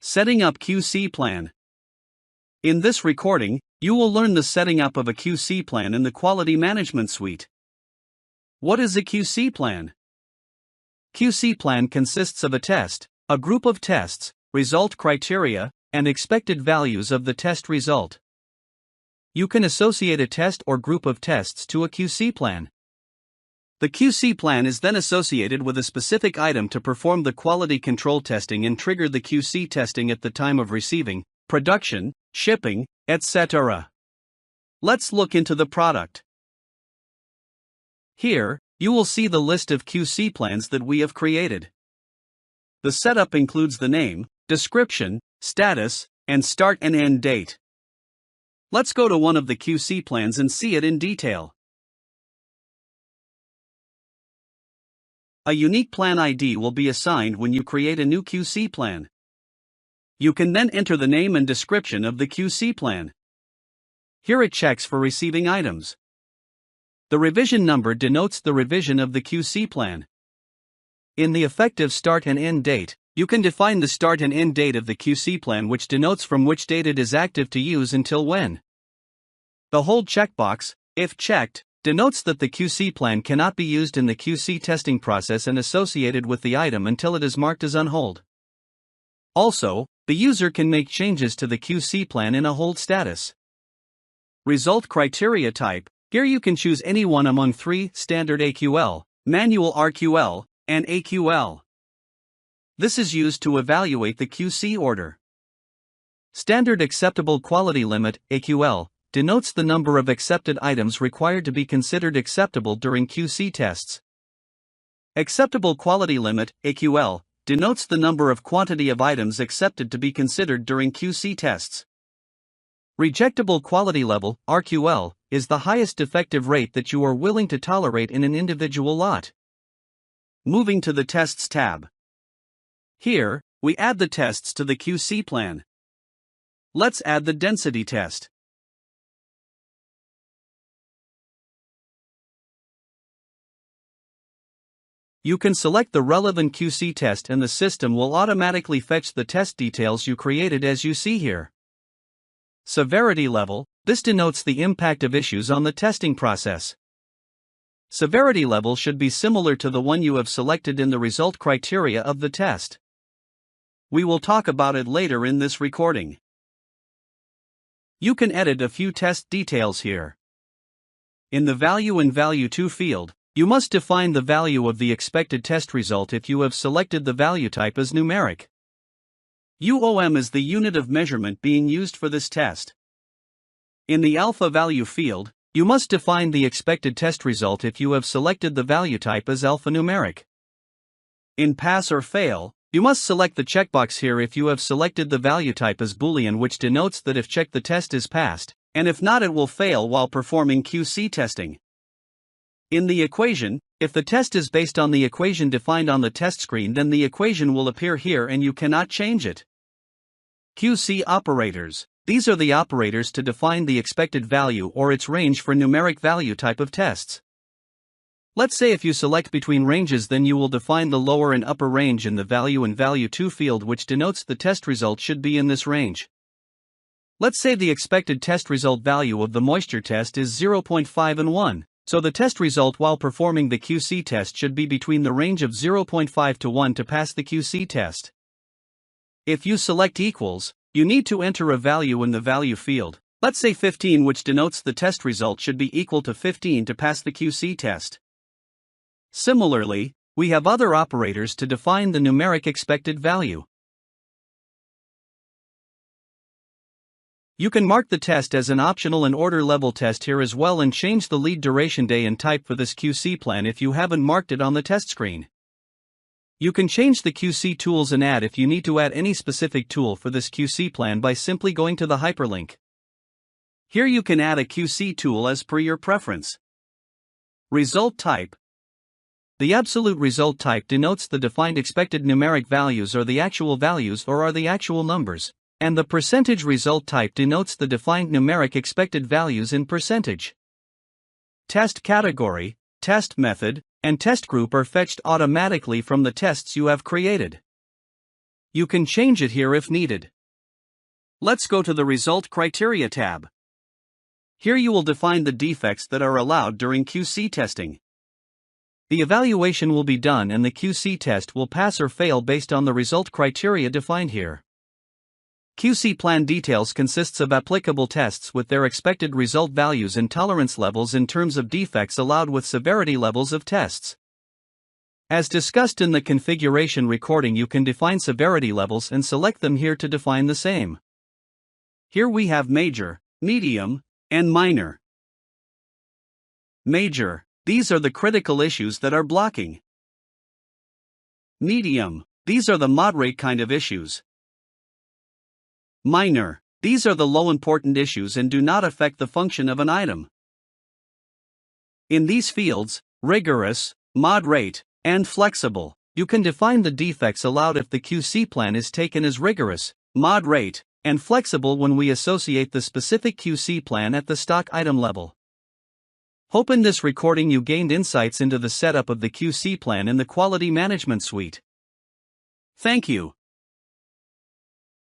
Setting up QC plan. In this recording, you will learn the setting up of a QC plan in the Quality Management Suite. What is a QC plan? QC plan consists of a test, a group of tests, result criteria, and expected values of the test result. You can associate a test or group of tests to a QC plan. The QC plan is then associated with a specific item to perform the quality control testing and trigger the QC testing at the time of receiving, production, shipping, etc. Let's look into the product. Here, you will see the list of QC plans that we have created. The setup includes the name, description, status, and start and end date. Let's go to one of the QC plans and see it in detail. A unique plan ID will be assigned when you create a new QC plan. You can then enter the name and description of the QC plan. Here it checks for receiving items. The revision number denotes the revision of the QC plan. In the effective start and end date, you can define the start and end date of the QC plan, which denotes from which date it is active to use until when. The hold checkbox, if checked, denotes that the QC plan cannot be used in the QC testing process and associated with the item until it is marked as on hold. Also, the user can make changes to the QC plan in a hold status. Result criteria type. Here you can choose any one among three: standard AQL, manual RQL, and AQL. This is used to evaluate the QC order. Standard acceptable quality limit, AQL, denotes the number of accepted items required to be considered acceptable during QC tests. Acceptable quality limit, AQL, denotes the number of quantity of items accepted to be considered during QC tests. Rejectable quality level, RQL, is the highest defective rate that you are willing to tolerate in an individual lot. Moving to the Tests tab. Here, we add the tests to the QC plan. Let's add the density test. You can select the relevant QC test and the system will automatically fetch the test details you created as you see here. Severity level, this denotes the impact of issues on the testing process. Severity level should be similar to the one you have selected in the result criteria of the test. We will talk about it later in this recording. You can edit a few test details here. In the Value and Value To field, you must define the value of the expected test result if you have selected the value type as numeric. UOM is the unit of measurement being used for this test. In the alpha value field, you must define the expected test result if you have selected the value type as alphanumeric. In pass or fail, you must select the checkbox here if you have selected the value type as Boolean, which denotes that if checked the test is passed, and if not it will fail while performing QC testing. In the equation, if the test is based on the equation defined on the test screen, then the equation will appear here and you cannot change it. QC operators. These are the operators to define the expected value or its range for numeric value type of tests. Let's say if you select between ranges, then you will define the lower and upper range in the Value and Value To field, which denotes the test result should be in this range. Let's say the expected test result value of the moisture test is 0.5 and 1. So the test result while performing the QC test should be between the range of 0.5 to 1 to pass the QC test. If you select equals, you need to enter a value in the value field, let's say 15, which denotes the test result should be equal to 15 to pass the QC test. Similarly, we have other operators to define the numeric expected value. You can mark the test as an optional and order level test here as well and change the lead duration day and type for this QC plan if you haven't marked it on the test screen. You can change the QC tools and add if you need to add any specific tool for this QC plan by simply going to the hyperlink. Here you can add a QC tool as per your preference. Result type. The absolute result type denotes the defined expected numeric values or the actual values or are the actual numbers. And the percentage result type denotes the defined numeric expected values in percentage. Test category, test method, and test group are fetched automatically from the tests you have created. You can change it here if needed. Let's go to the Result Criteria tab. Here you will define the defects that are allowed during QC testing. The evaluation will be done and the QC test will pass or fail based on the result criteria defined here. QC plan details consists of applicable tests with their expected result values and tolerance levels in terms of defects allowed with severity levels of tests. As discussed in the configuration recording, you can define severity levels and select them here to define the same. Here we have major, medium, and minor. Major, these are the critical issues that are blocking. Medium, these are the moderate kind of issues. Minor, these are the low important issues and do not affect the function of an item. In these fields, rigorous, moderate, and flexible, you can define the defects allowed if the QC plan is taken as rigorous, moderate, and flexible when we associate the specific QC plan at the stock item level. Hope in this recording you gained insights into the setup of the QC plan in the Quality Management Suite. Thank you.